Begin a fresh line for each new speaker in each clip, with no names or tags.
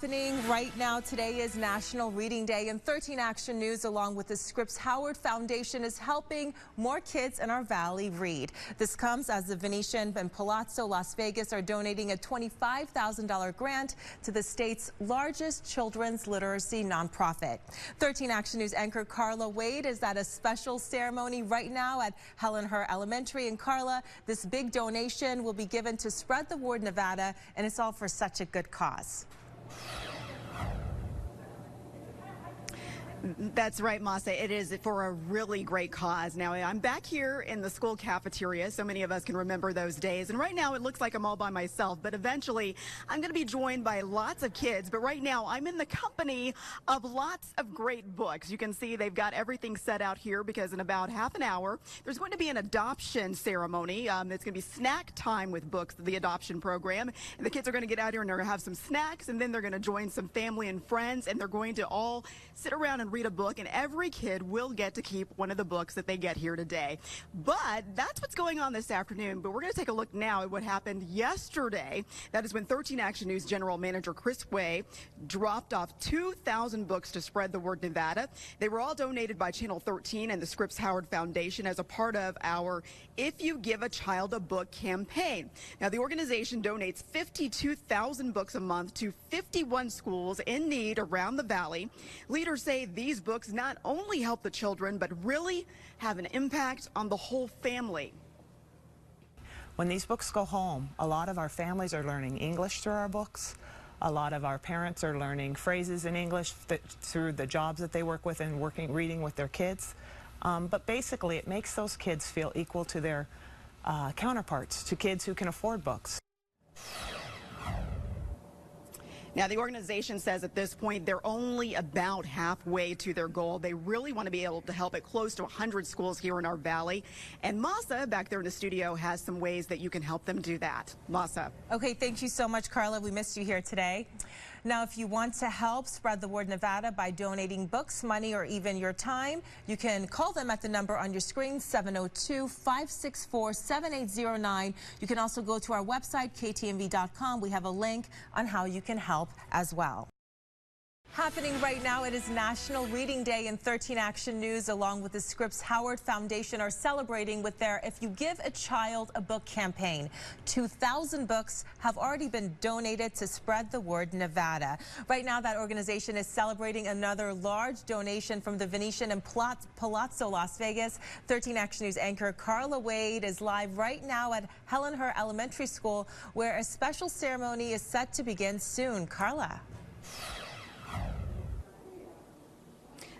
Happening right now. Today is National Reading Day, and 13 Action News along with the Scripps Howard Foundation is helping more kids in our valley read. This comes as the Venetian and Palazzo Las Vegas are donating a $25,000 grant to the state's largest children's literacy nonprofit. 13 Action News anchor Carla Wade is at a special ceremony right now at Helen Herr Elementary. And Carla, this big donation will be given to Spread the Word Nevada, and it's all for such a good cause.
That's right, Masa. It is for a really great cause. Now, I'm back here in the school cafeteria. So many of us can remember those days. And right now, it looks like I'm all by myself. But eventually, I'm going to be joined by lots of kids. But right now, I'm in the company of lots of great books. You can see they've got everything set out here because in about half an hour, there's going to be an adoption ceremony. It's going to be snack time with books, the adoption program. And the kids are going to get out here and they're going to have some snacks. And then they're going to join some family and friends. And they're going to all sit around and read a book, and every kid will get to keep one of the books that they get here today. But that's what's going on this afternoon. But we're going to take a look now at what happened yesterday. That is when 13 Action News General Manager Chris Way dropped off 2,000 books to Spread the Word Nevada. They were all donated by Channel 13 and the Scripps Howard Foundation as a part of our If You Give a Child a Book campaign. Now, the organization donates 52,000 books a month to 51 schools in need around the valley. Leaders say these books not only help the children, but really have an impact on the whole family.
When these books go home, a lot of our families are learning English through our books. A lot of our parents are learning phrases in English through the jobs that they work with and reading with their kids. But basically, it makes those kids feel equal to their counterparts, to kids who can afford books.
Now, the organization says at this point they're only about halfway to their goal. They really want to be able to help at close to 100 schools here in our valley. And Masa, back there in the studio, has some ways that you can help them do that. Masa.
Okay, thank you so much, Carla. We missed you here today. Now, if you want to help Spread the Word Nevada by donating books, money, or even your time, you can call them at the number on your screen, 702-564-7809. You can also go to our website, KTNV.com. We have a link on how you can help as well. Happening right now, it is National Reading Day, and 13 Action News along with the Scripps Howard Foundation are celebrating with their If You Give a Child a Book campaign. 2,000 books have already been donated to Spread the Word Nevada. Right now, that organization is celebrating another large donation from the Venetian and Palazzo Las Vegas. 13 Action News anchor Carla Wade is live right now at Helen Herr Elementary School, where a special ceremony is set to begin soon. Carla.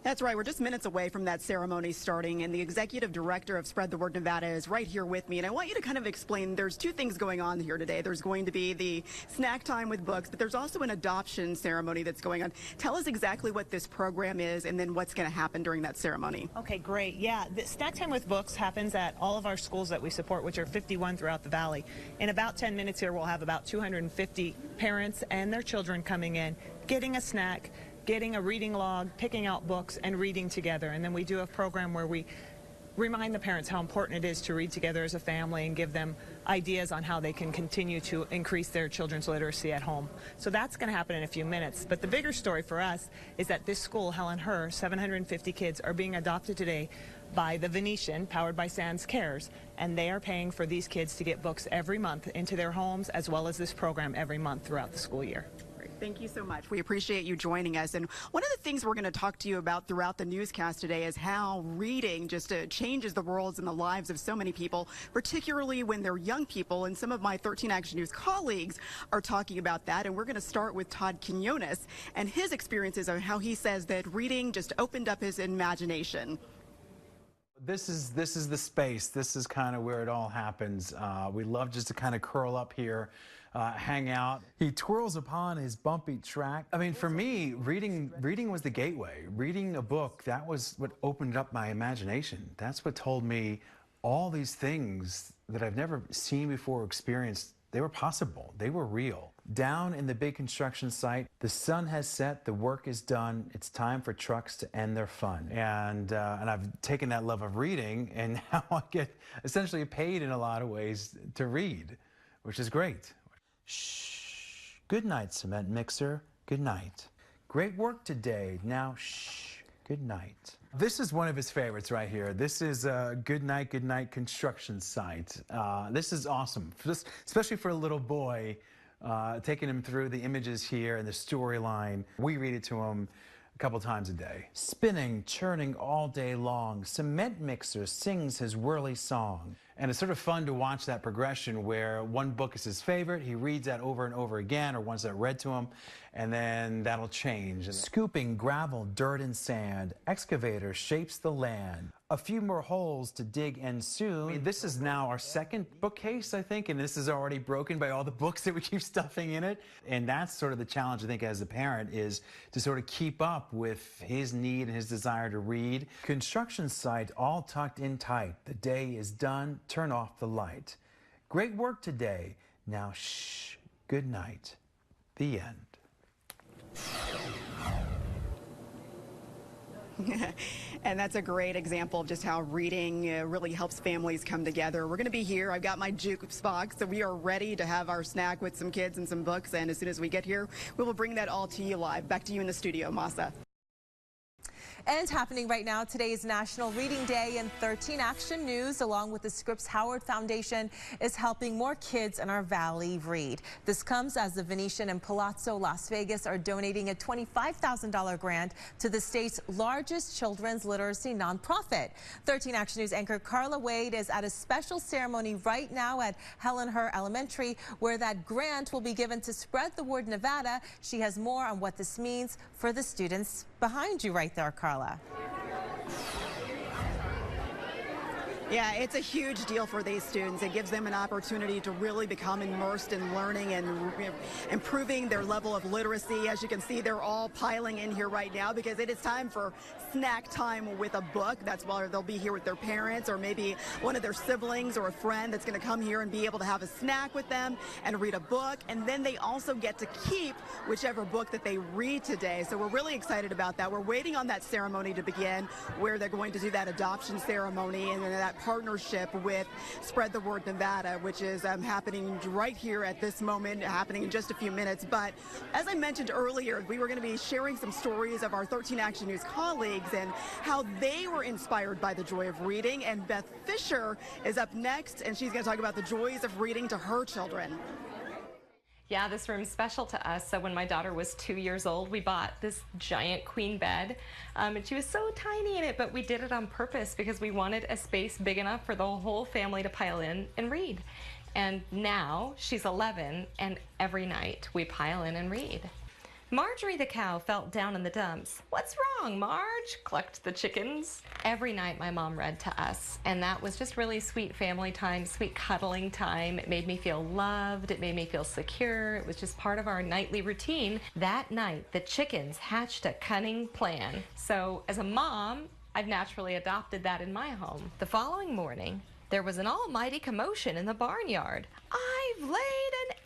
That's right. We're just minutes away from that ceremony starting, and the executive director of Spread the Word Nevada is right here with me. And I want you to kind of explain, there's two things going on here today. There's going to be the snack time with books, but there's also an adoption ceremony that's going on. Tell us exactly what this program is and then what's going to happen during that ceremony.
Okay, great. Yeah, the snack time with books happens at all of our schools that we support, which are 51 throughout the valley. In about 10 minutes here, we'll have about 250 parents and their children coming in, getting a snack, getting a reading log, picking out books, and reading together. And then we do a program where we remind the parents how important it is to read together as a family and give them ideas on how they can continue to increase their children's literacy at home. So that's going to happen in a few minutes. But the bigger story for us is that this school, Helen Herr, 750 kids are being adopted today by the Venetian, powered by Sands Cares, and they are paying for these kids to get books every month into their homes, as well as this program every month throughout the school year.
Thank you so much. We appreciate you joining us. And one of the things we're going to talk to you about throughout the newscast today is how reading just changes the worlds and the lives of so many people, particularly when they're young people. And some of my 13 Action News colleagues are talking about that. And we're going to start with Todd Quinones and his experiences of how he says that reading just opened up his imagination.
This is the space. This is kind of where it all happens. We love just to kind of curl up here, hang out. He twirls upon his bumpy track. I mean, for me, reading was the gateway. Reading a book, that was what opened up my imagination. That's what told me all these things that I've never seen before or experienced. They were possible. They were real. Down in the big construction site, the sun has set, the work is done. It's time for trucks to end their fun. And I've taken that love of reading, and now I get essentially paid in a lot of ways to read, which is great. Shh. Good night, cement mixer. good night. Great work today. Now, shh, good night. This is one of his favorites right here. This is a good night construction site. This is awesome, especially for a little boy, taking him through the images here and the storyline. We read it to him a couple times a day. Spinning, churning all day long, cement mixer sings his whirly song. And it's sort of fun to watch that progression where one book is his favorite, he reads that over and over again, or ones that read to him, and then that'll change. Scooping gravel, dirt, and sand, excavator shapes the land. A few more holes to dig ensue. I mean, this is now our second bookcase, I think, and this is already broken by all the books that we keep stuffing in it. And that's sort of the challenge, I think, as a parent, is to sort of keep up with his need and his desire to read. Construction site all tucked in tight. The day is done. Turn off the light. Great work today. Now, shh, good night. The end.
And that's a great example of just how reading really helps families come together. We're going to be here. I've got my jukebox box, so we are ready to have our snack with some kids and some books. And as soon as we get here, we will bring that all to you live. Back to you in the studio, Masa.
And happening right now, today is National Reading Day, and 13 Action News, along with the Scripps Howard Foundation, is helping more kids in our valley read. This comes as the Venetian and Palazzo Las Vegas are donating a $25,000 grant to the state's largest children's literacy nonprofit. 13 Action News anchor Carla Wade is at a special ceremony right now at Helen Herr Elementary, where that grant will be given to Spread the Word Nevada. She has more on what this means for the students behind you right there, Carla.
Yeah, it's a huge deal for these students. It gives them an opportunity to really become immersed in learning and improving their level of literacy. As you can see, they're all piling in here right now because it is time for snack time with a book. That's why they'll be here with their parents or maybe one of their siblings or a friend that's going to come here and be able to have a snack with them and read a book. And then they also get to keep whichever book that they read today. So we're really excited about that. We're waiting on that ceremony to begin, where they're going to do that adoption ceremony and then that partnership with Spread the Word Nevada, which is happening right here at this moment, happening in just a few minutes. But as I mentioned earlier, we were going to be sharing some stories of our 13 Action News colleagues and how they were inspired by the joy of reading. And Beth Fisher is up next, and she's going to talk about the joys of reading to her children.
Yeah, this room's special to us. So when my daughter was 2 years old, we bought this giant queen bed, and she was so tiny in it, but we did it on purpose because we wanted a space big enough for the whole family to pile in and read. And now she's 11, and every night we pile in and read. Marjorie the cow felt down in the dumps. "What's wrong, Marge?" clucked the chickens. Every night my mom read to us, and that was just really sweet family time, sweet cuddling time. It made me feel loved. It made me feel secure. It was just part of our nightly routine. That night, the chickens hatched a cunning plan. So as a mom, I've naturally adopted that in my home. The following morning, there was an almighty commotion in the barnyard. "I've laid an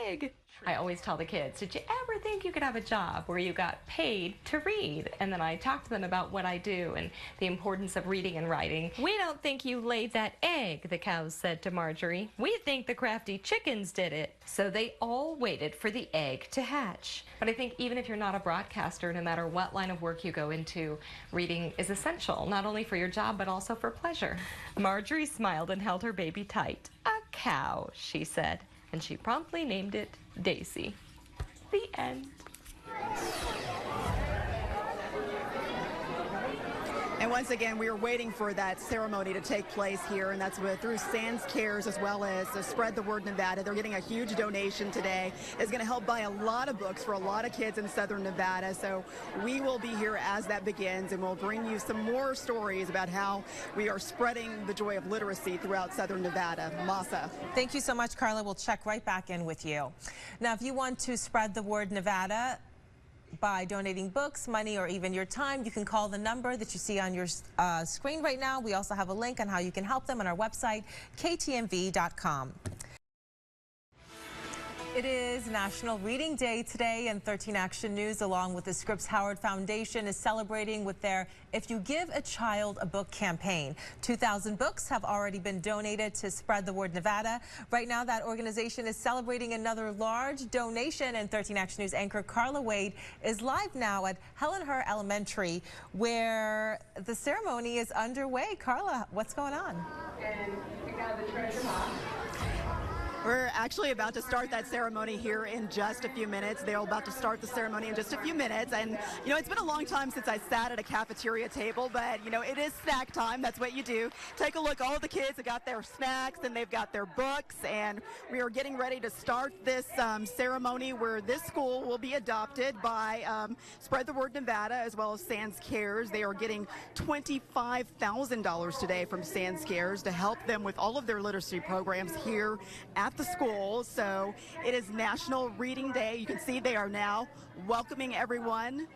egg!" I always tell the kids, did you ever think you could have a job where you got paid to read? And then I talk to them about what I do and the importance of reading and writing. "We don't think you laid that egg," the cows said to Marjorie. "We think the crafty chickens did it." So they all waited for the egg to hatch. But I think even if you're not a broadcaster, no matter what line of work you go into, reading is essential, not only for your job, but also for pleasure. Marjorie smiled and held her baby tight. "A cow," she said, and she promptly named it Daisy. The end.
And once again, we are waiting for that ceremony to take place here, and that's through Sands Cares as well as Spread the Word Nevada. They're getting a huge donation today. It's going to help buy a lot of books for a lot of kids in Southern Nevada. So we will be here as that begins, and we'll bring you some more stories about how we are spreading the joy of literacy throughout Southern Nevada. Masa.
Thank you so much, Carla. We'll check right back in with you. Now, if you want to spread the word Nevada by donating books, money, or even your time, you can call the number that you see on your screen right now. We also have a link on how you can help them on our website, KTNV.com. It is National Reading Day today, and 13 Action News, along with the Scripps Howard Foundation, is celebrating with their If You Give a Child a Book campaign. 2,000 books have already been donated to Spread the Word Nevada. Right now, that organization is celebrating another large donation, and 13 Action News anchor Carla Wade is live now at Helen Herr Elementary, where the ceremony is underway. Carla, what's going on?
And you got the treasure box. We're actually about to start that ceremony here in just a few minutes. They're about to start the ceremony in just a few minutes. And, you know, it's been a long time since I sat at a cafeteria table, but, you know, it is snack time. That's what you do. Take a look. All of the kids have got their snacks and they've got their books. And we are getting ready to start this ceremony where this school will be adopted by Spread the Word Nevada as well as Sans Cares. They are getting $25,000 today from Sans Cares to help them with all of their literacy programs here at the school. So it is National Reading Day. You can see they are now welcoming everyone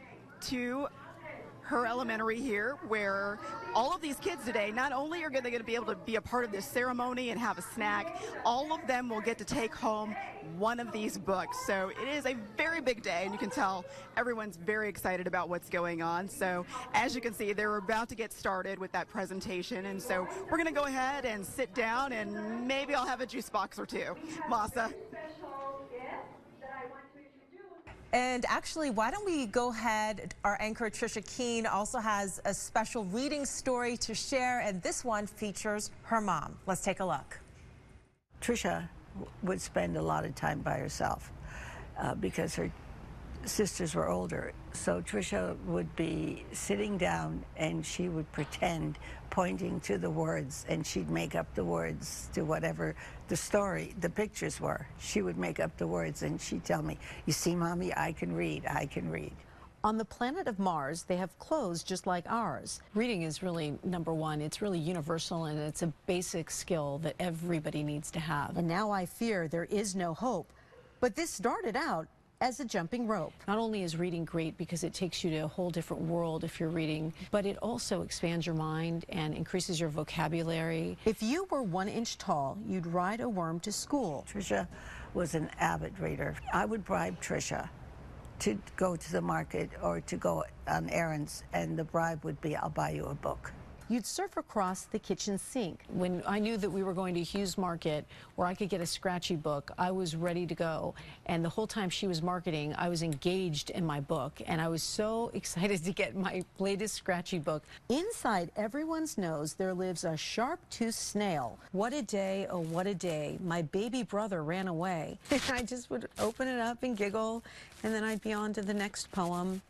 to Herr Elementary here, where all of these kids today, not only are they going to be able to be a part of this ceremony and have a snack, all of them will get to take home one of these books. So it is a very big day, and you can tell everyone's very excited about what's going on. So as you can see, they're about to get started with that presentation, and so we're going to go ahead and sit down, and maybe I'll have a juice box or two. Masa.
And actually, why don't we go ahead? Our anchor Trisha Keene also has a special reading story to share, and this one features her mom. Let's take a look.
Trisha would spend a lot of time by herself because her sisters were older. So Trisha would be sitting down and she would pretend pointing to the words, and she'd make up the words to whatever the story, the pictures were. She would make up the words and she'd tell me, "You see, Mommy, I can read, I can read."
On the planet of Mars, they have clothes just like ours. Reading is really number one. It's really universal, and it's a basic skill that everybody needs to have. And now I fear there is no hope. But this started out as a jumping rope. Not only is reading great because it takes you to a whole different world if you're reading, but it also expands your mind and increases your vocabulary. If you were 1 inch tall, you'd ride a worm to school.
Trisha was an avid reader. I would bribe Trisha to go to the market or to go on errands, and the bribe would be, "I'll buy you a book."
You'd surf across the kitchen sink. When I knew that we were going to Hughes Market where I could get a scratchy book, I was ready to go. And the whole time she was marketing, I was engaged in my book, and I was so excited to get my latest scratchy book. Inside everyone's nose, there lives a sharp-toothed snail. What a day, oh what a day. My baby brother ran away. I just would open it up and giggle, and then I'd be on to the next poem.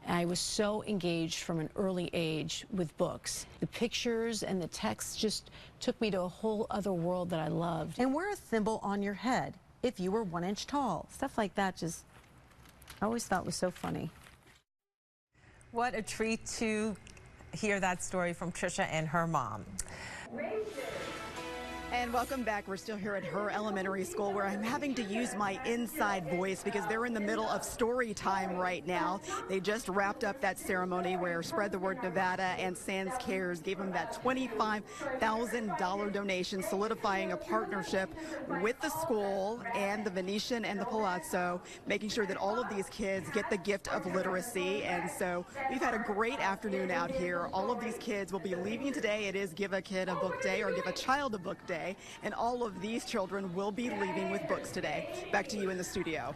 I was so engaged from an early age with books. The pictures and the text just took me to a whole other world that I loved. And wear a thimble on your head if you were 1 inch tall. Stuff like that just, I always thought was so funny.
What a treat to hear that story from Trisha and her mom.
And welcome back. We're still here at Herr Elementary School, where I'm having to use my inside voice because they're in the middle of story time right now. They just wrapped up that ceremony where Spread the Word Nevada and Sans Cares gave them that $25,000 donation, solidifying a partnership with the school and the Venetian and the Palazzo, making sure that all of these kids get the gift of literacy. And so we've had a great afternoon out here. All of these kids will be leaving today. It is Give a Kid a Book Day, or Give a Child a Book Day. And all of these children will be leaving with books today. Back to you in the studio.